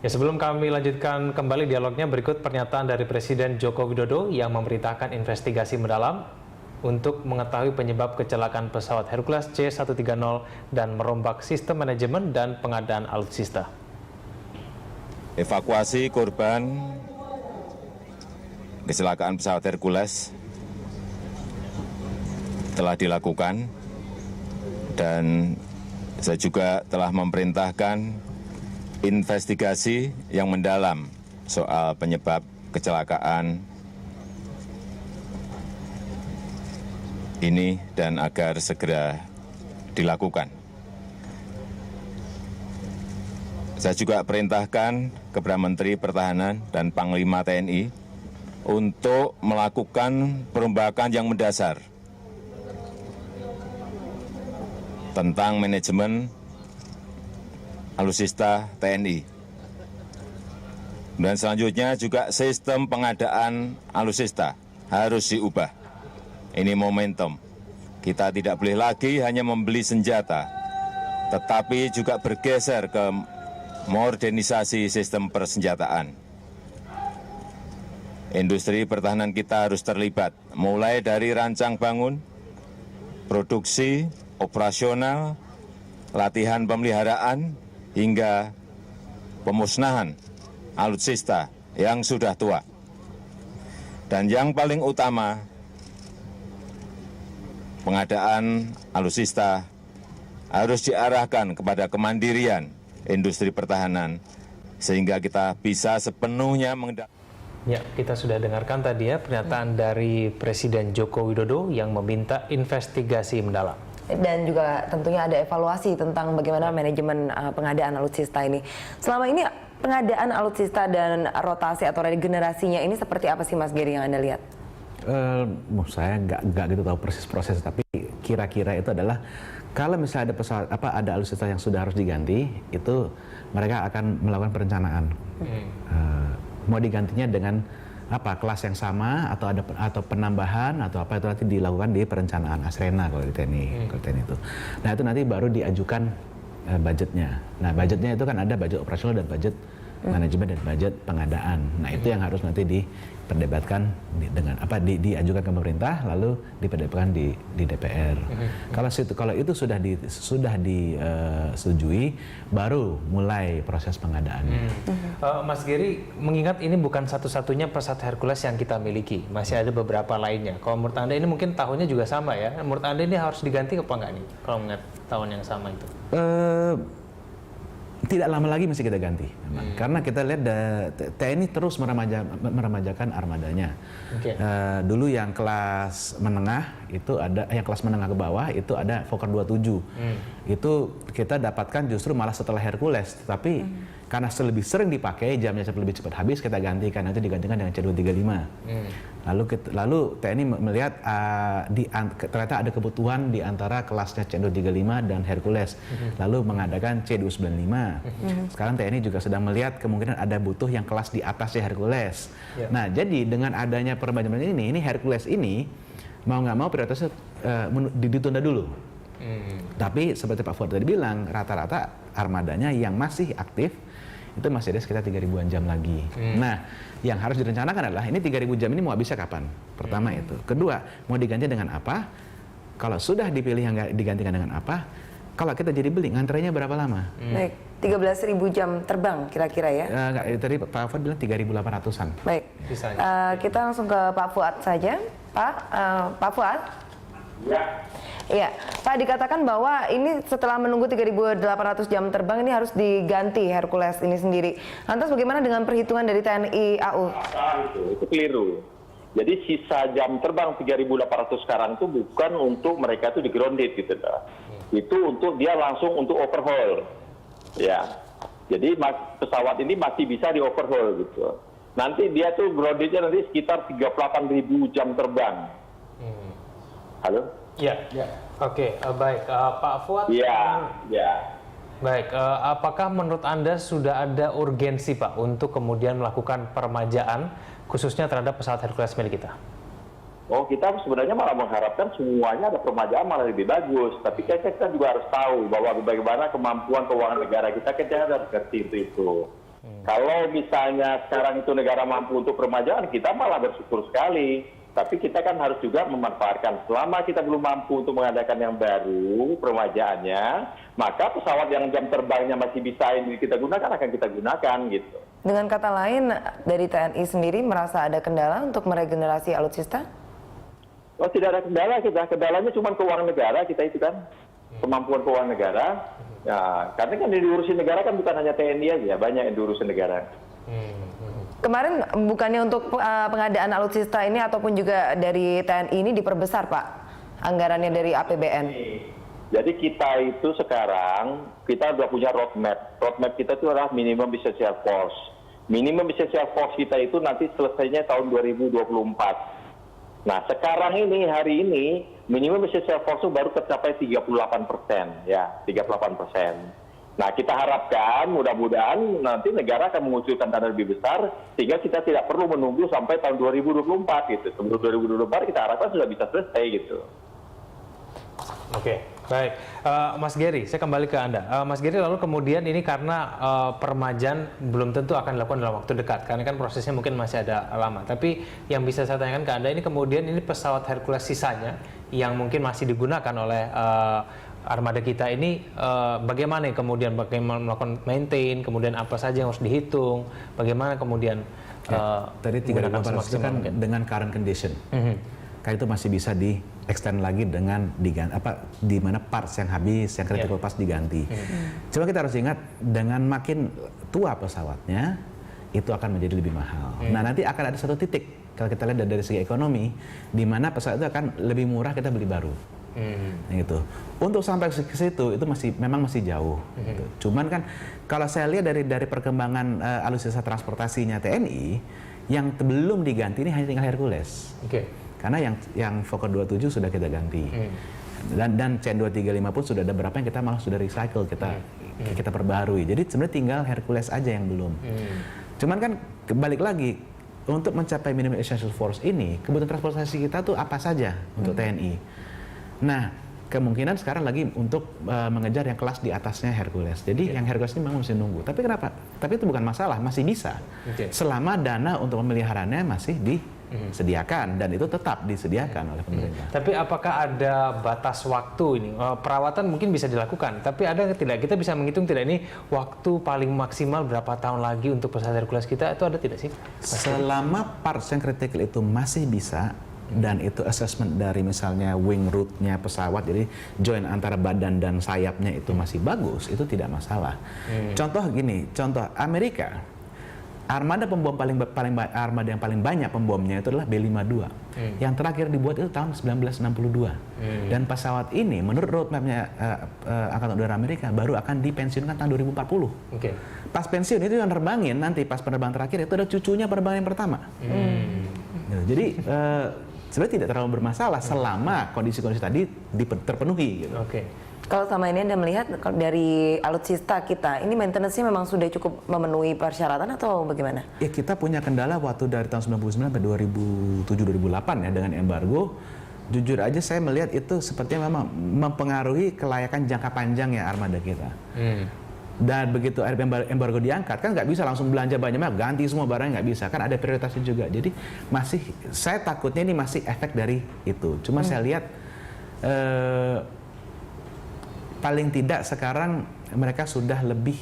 Ya, sebelum kami lanjutkan kembali dialognya, berikut pernyataan dari Presiden Joko Widodo yang memerintahkan investigasi mendalam untuk mengetahui penyebab kecelakaan pesawat Hercules C-130 dan merombak sistem manajemen dan pengadaan alutsista. Evakuasi korban kecelakaan pesawat Hercules telah dilakukan dan saya juga telah memerintahkan investigasi yang mendalam soal penyebab kecelakaan ini dan agar segera dilakukan. Saya juga perintahkan kepada Menteri Pertahanan dan Panglima TNI untuk melakukan perombakan yang mendasar tentang manajemen alutsista TNI. Dan selanjutnya juga sistem pengadaan alutsista harus diubah. Ini momentum. Kita tidak boleh lagi hanya membeli senjata, tetapi juga bergeser ke modernisasi sistem persenjataan. Industri pertahanan kita harus terlibat, mulai dari rancang bangun, produksi, operasional, latihan pemeliharaan, hingga pemusnahan alutsista yang sudah tua. Dan yang paling utama, pengadaan alutsista harus diarahkan kepada kemandirian industri pertahanan, sehingga kita bisa sepenuhnya mengendalikan. Ya, kita sudah dengarkan tadi ya pernyataan dari Presiden Joko Widodo yang meminta investigasi mendalam. Dan juga tentunya ada evaluasi tentang bagaimana manajemen pengadaan alutsista ini. Selama ini pengadaan alutsista dan rotasi atau regenerasinya ini seperti apa sih Mas Geri yang Anda lihat? Saya nggak gitu tahu persis proses, tapi kira-kira itu adalah kalau misalnya ada pesawat ada alutsista yang sudah harus diganti, itu mereka akan melakukan perencanaan. Mau digantinya dengan kelas yang sama atau penambahan atau apa itu nanti dilakukan di perencanaan Asrena kalau di TNI, itu. Nah itu nanti baru diajukan budgetnya. Nah budgetnya itu kan ada budget operasional dan budget manajemen dan budget pengadaan. Nah itu yang harus nanti diperdebatkan diajukan ke pemerintah lalu diperdebatkan di DPR. Kalau itu sudah disetujui baru mulai proses pengadaannya. Mas Geri, mengingat ini bukan satu-satunya pesawat Hercules yang kita miliki, masih ada beberapa lainnya. Kalau menurut Anda ini mungkin tahunnya juga sama ya. Menurut Anda ini harus diganti apa enggak nih? Kalau mengingat tahun yang sama itu? Tidak lama lagi mesti kita ganti, karena kita lihat TNI terus meremajakan armadanya. Dulu yang kelas menengah itu ada, yang kelas menengah ke bawah itu ada Fokker 27. Itu kita dapatkan justru malah setelah Hercules, tapi karena lebih sering dipakai, jamnya lebih cepat habis, kita gantikan, nanti digantikan dengan C235. Lalu TNI melihat ternyata ada kebutuhan di antara kelasnya C235 dan Hercules, lalu mengadakan C295. Sekarang TNI juga sedang melihat kemungkinan ada butuh yang kelas di atasnya Hercules. Nah, jadi dengan adanya perbandingan ini Hercules ini mau nggak mau prioritasnya ditunda dulu. Tapi seperti Pak Fuad tadi bilang, rata-rata armadanya yang masih aktif itu masih ada sekitar 3.000-an jam lagi. Nah, yang harus direncanakan adalah ini 3.000 jam ini mau habisnya kapan? Pertama itu. Kedua, mau diganti dengan apa? Kalau sudah dipilih yang digantikan dengan apa? Kalau kita jadi beli, ngantrenya berapa lama? Baik, 13.000 jam terbang kira-kira ya? Tadi Pak Fuad bilang 3.800-an. Baik, kita langsung ke Pak Fuad saja. Pak Fuad? Ya. Iya, Pak, dikatakan bahwa ini setelah menunggu 3.800 jam terbang ini harus diganti Hercules ini sendiri. Lantas bagaimana dengan perhitungan dari TNI AU? Itu keliru. Jadi sisa jam terbang 3.800 sekarang itu bukan untuk mereka itu di grounded gitu. Itu untuk dia langsung untuk overhaul. Ya. Jadi pesawat ini masih bisa di overhaul gitu. Nanti dia tuh groundednya nanti sekitar 38.000 jam terbang. Halo? Ya. Oke, baik. Pak Fuad. Ya. Baik, apakah menurut Anda sudah ada urgensi Pak untuk kemudian melakukan permajaan khususnya terhadap pesawat Hercules milik kita? Oh, kita sebenarnya malah mengharapkan semuanya ada permajaan malah lebih bagus. Tapi kita juga harus tahu bahwa bagaimana kemampuan keuangan negara kita harus ngerti itu. Kalau misalnya sekarang itu negara mampu untuk peremajaan, kita malah bersyukur sekali. Tapi kita kan harus juga memanfaatkan. Selama kita belum mampu untuk mengadakan yang baru, peremajaannya, maka pesawat yang jam terbangnya masih bisa ini kita gunakan, akan kita gunakan gitu. Dengan kata lain, dari TNI sendiri merasa ada kendala untuk meregenerasi alutsista? Oh, tidak ada kendala kita. Kendalanya cuma keuangan negara kita itu kan. Kemampuan keuangan negara. Ya, karena kan yang diurusin negara kan bukan hanya TNI aja, banyak yang diurusin negara. Kemarin bukannya untuk pengadaan alutsista ini ataupun juga dari TNI ini diperbesar, Pak, anggarannya dari APBN? Jadi kita itu sekarang, kita sudah punya roadmap. Roadmap kita itu adalah minimum essential force. Minimum essential force kita itu nanti selesainya tahun 2024. Nah, sekarang ini, hari ini, minimum essential force itu baru tercapai 38%, ya, 38%. Nah, kita harapkan mudah-mudahan nanti negara akan mengucurkan dana lebih besar, sehingga kita tidak perlu menunggu sampai tahun 2024 gitu. Sebelum 2024 kita harapkan sudah bisa selesai gitu. Oke, baik. Mas Gary, saya kembali ke Anda. Mas Gary, lalu kemudian ini karena peremajaan belum tentu akan dilakukan dalam waktu dekat, karena kan prosesnya mungkin masih ada lama. Tapi yang bisa saya tanyakan ke Anda, ini kemudian ini pesawat Hercules sisanya yang mungkin masih digunakan oleh armada kita ini, bagaimana kemudian melakukan maintain, kemudian apa saja yang harus dihitung, bagaimana kemudian tadi 38% itu kan dengan current condition. Kan itu masih bisa di-extend lagi dengan di mana parts yang habis, yang critical parts diganti. Cuma kita harus ingat, dengan makin tua pesawatnya, itu akan menjadi lebih mahal. Nah, nanti akan ada satu titik, kalau kita lihat dari segi ekonomi, di mana pesawat itu akan lebih murah kita beli baru. Gitu. Untuk sampai ke situ, itu memang masih jauh. Gitu. Cuman kan, kalau saya lihat dari perkembangan alutsista transportasinya TNI, yang belum diganti ini hanya tinggal Hercules. Karena yang Fokker 27 sudah kita ganti. Dan CN235 pun sudah ada beberapa yang kita malah sudah recycle, kita perbarui. Jadi sebenarnya tinggal Hercules aja yang belum. Cuman kan balik lagi, untuk mencapai minimum essential force ini, kebutuhan transportasi kita tuh apa saja untuk TNI. Nah, kemungkinan sekarang lagi untuk mengejar yang kelas di atasnya Hercules. Jadi yang Hercules ini memang mesti nunggu. Tapi kenapa? Tapi itu bukan masalah, masih bisa. Selama dana untuk memeliharanya masih disediakan, dan itu tetap disediakan oleh pemerintah. Tapi apakah ada batas waktu ini? Perawatan mungkin bisa dilakukan, tapi ada tidak? Kita bisa menghitung tidak ini waktu paling maksimal berapa tahun lagi untuk pesawat Hercules kita, itu ada tidak sih? Selama parts yang kritikal itu masih bisa, dan itu assessment dari misalnya wing root-nya pesawat, jadi join antara badan dan sayapnya itu masih bagus, itu tidak masalah. Contoh gini, contoh Amerika, armada pembom armada yang paling banyak pembomnya itu adalah B-52. Yang terakhir dibuat itu tahun 1962. Dan pesawat ini menurut roadmap-nya Angkatan Udara Amerika baru akan dipensiunkan tahun 2040. Pas pensiun itu yang nerbangin nanti pas penerbangan terakhir itu ada cucunya penerbangan yang pertama. Jadi sebenarnya tidak terlalu bermasalah selama kondisi-kondisi tadi terpenuhi. Gitu. Kalau sama ini Anda melihat dari alutsista kita, ini maintenance-nya memang sudah cukup memenuhi persyaratan atau bagaimana? Ya, kita punya kendala waktu dari tahun 99 sampai 2007-2008 ya dengan embargo. Jujur aja saya melihat itu sepertinya memang mempengaruhi kelayakan jangka panjang ya armada kita. Dan begitu embargo diangkat, kan nggak bisa langsung belanja banyak, ganti semua barang, nggak bisa. Kan ada prioritasnya juga. Jadi saya takutnya ini masih efek dari itu. Cuma saya lihat paling tidak sekarang mereka sudah lebih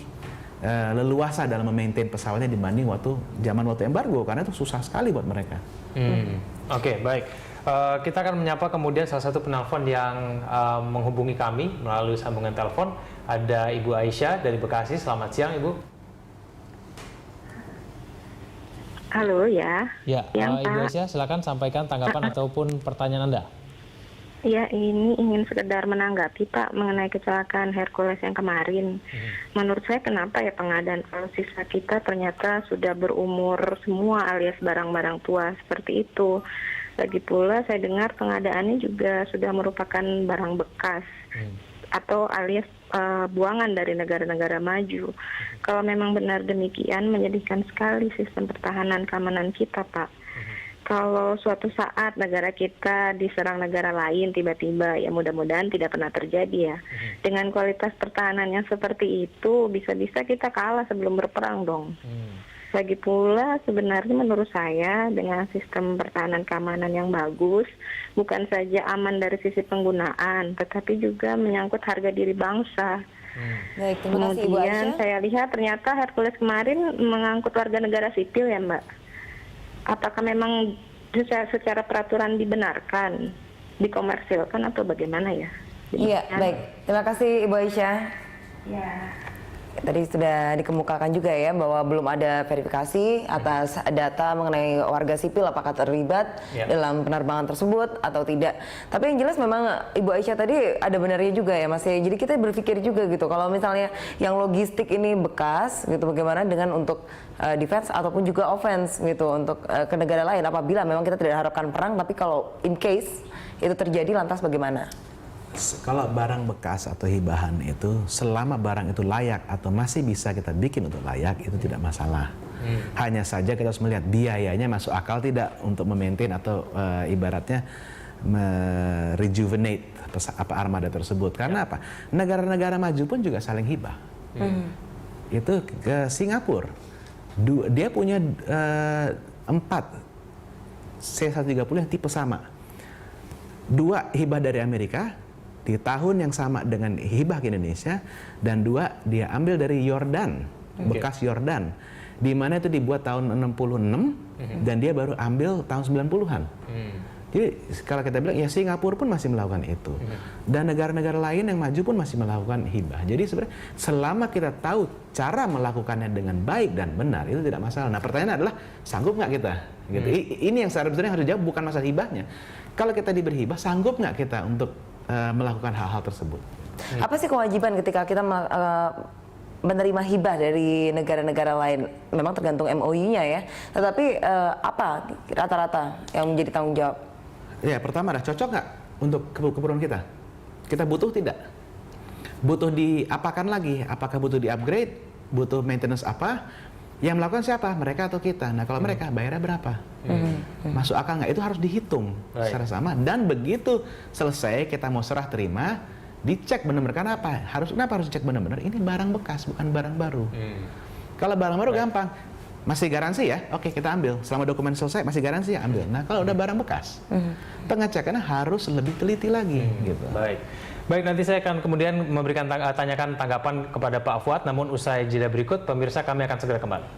leluasa dalam memaintain pesawatnya dibanding zaman waktu embargo, karena itu susah sekali buat mereka. Baik. Kita akan menyapa kemudian salah satu penelpon yang menghubungi kami melalui sambungan telepon. Ada Ibu Aisyah dari Bekasi. Selamat siang, Ibu. Halo ya. Ya, Ibu Aisyah, silakan sampaikan tanggapan ataupun pertanyaan Anda. Ya, ini ingin sekedar menanggapi Pak mengenai kecelakaan Hercules yang kemarin. Menurut saya kenapa ya pengadaan alutsista kita ternyata sudah berumur semua alias barang-barang tua seperti itu. Lagi pula saya dengar pengadaannya juga sudah merupakan barang bekas atau alias buangan dari negara-negara maju. Kalau memang benar demikian, menyedihkan sekali sistem pertahanan keamanan kita, Pak. kalau suatu saat negara kita diserang negara lain tiba-tiba, ya mudah-mudahan tidak pernah terjadi ya. Dengan kualitas pertahanan yang seperti itu, bisa-bisa kita kalah sebelum berperang dong. Lagi pula sebenarnya menurut saya dengan sistem pertahanan keamanan yang bagus, bukan saja aman dari sisi penggunaan, tetapi juga menyangkut harga diri bangsa. Baik, terima kasih Ibu Kemudian Aisyah. saya lihat ternyata Hercules kemarin mengangkut warga negara sipil ya Mbak. Apakah memang secara peraturan dibenarkan, dikomersilkan atau bagaimana ya? Iya, baik. Terima kasih Ibu Aisyah. Ya. Tadi sudah dikemukakan juga ya bahwa belum ada verifikasi atas data mengenai warga sipil apakah terlibat dalam penerbangan tersebut atau tidak. Tapi yang jelas memang Ibu Aisyah tadi ada benarnya juga ya Mas. Jadi kita berpikir juga gitu kalau misalnya yang logistik ini bekas gitu, bagaimana dengan untuk defense ataupun juga offense gitu untuk ke negara lain apabila memang kita tidak harapkan perang, tapi kalau in case itu terjadi lantas bagaimana? Kalau barang bekas atau hibahan itu, selama barang itu layak atau masih bisa kita bikin untuk layak, itu tidak masalah. Hanya saja kita harus melihat biayanya masuk akal tidak untuk memaintain atau ibaratnya merejuvenate armada tersebut. Karena apa? Negara-negara maju pun juga saling hibah. Itu ke Singapura, dia punya 4 C-130 yang tipe sama. 2 hibah dari Amerika di tahun yang sama dengan hibah ke Indonesia, dan 2 dia ambil dari Yordan, bekas Yordan, di mana itu dibuat tahun 66 dan dia baru ambil tahun 90-an. Jadi kalau kita bilang ya Singapura pun masih melakukan itu, dan negara-negara lain yang maju pun masih melakukan hibah. Jadi sebenarnya selama kita tahu cara melakukannya dengan baik dan benar, itu tidak masalah. Nah pertanyaan adalah sanggup nggak kita? Gitu. Ini yang sebenarnya harus dijawab, bukan masalah hibahnya. Kalau kita diberi hibah, sanggup nggak kita untuk melakukan hal-hal tersebut? Apa sih kewajiban ketika kita menerima hibah dari negara-negara lain? Memang tergantung MOU-nya ya. Tetapi apa rata-rata yang menjadi tanggung jawab? Ya, pertama adalah cocok nggak untuk keperluan kita? Kita butuh tidak? Butuh diapakan lagi? Apakah butuh di-upgrade? Butuh maintenance apa? Yang melakukan siapa? Mereka atau kita? Nah, kalau mereka bayarnya berapa? Masuk akal nggak? Itu harus dihitung secara sama. Dan begitu selesai kita mau serah terima, dicek benar-benar. Karena apa? Kenapa harus dicek benar-benar? Ini barang bekas, bukan barang baru. Kalau barang baru gampang. Masih garansi ya? Oke, kita ambil. Selama dokumen selesai, masih garansi ya? Ambil. Nah, kalau udah barang bekas, pengecekannya harus lebih teliti lagi. Gitu. Baik, nanti saya akan kemudian memberikan tanyakan tanggapan kepada Pak Fuad, namun usai jeda berikut, pemirsa kami akan segera kembali.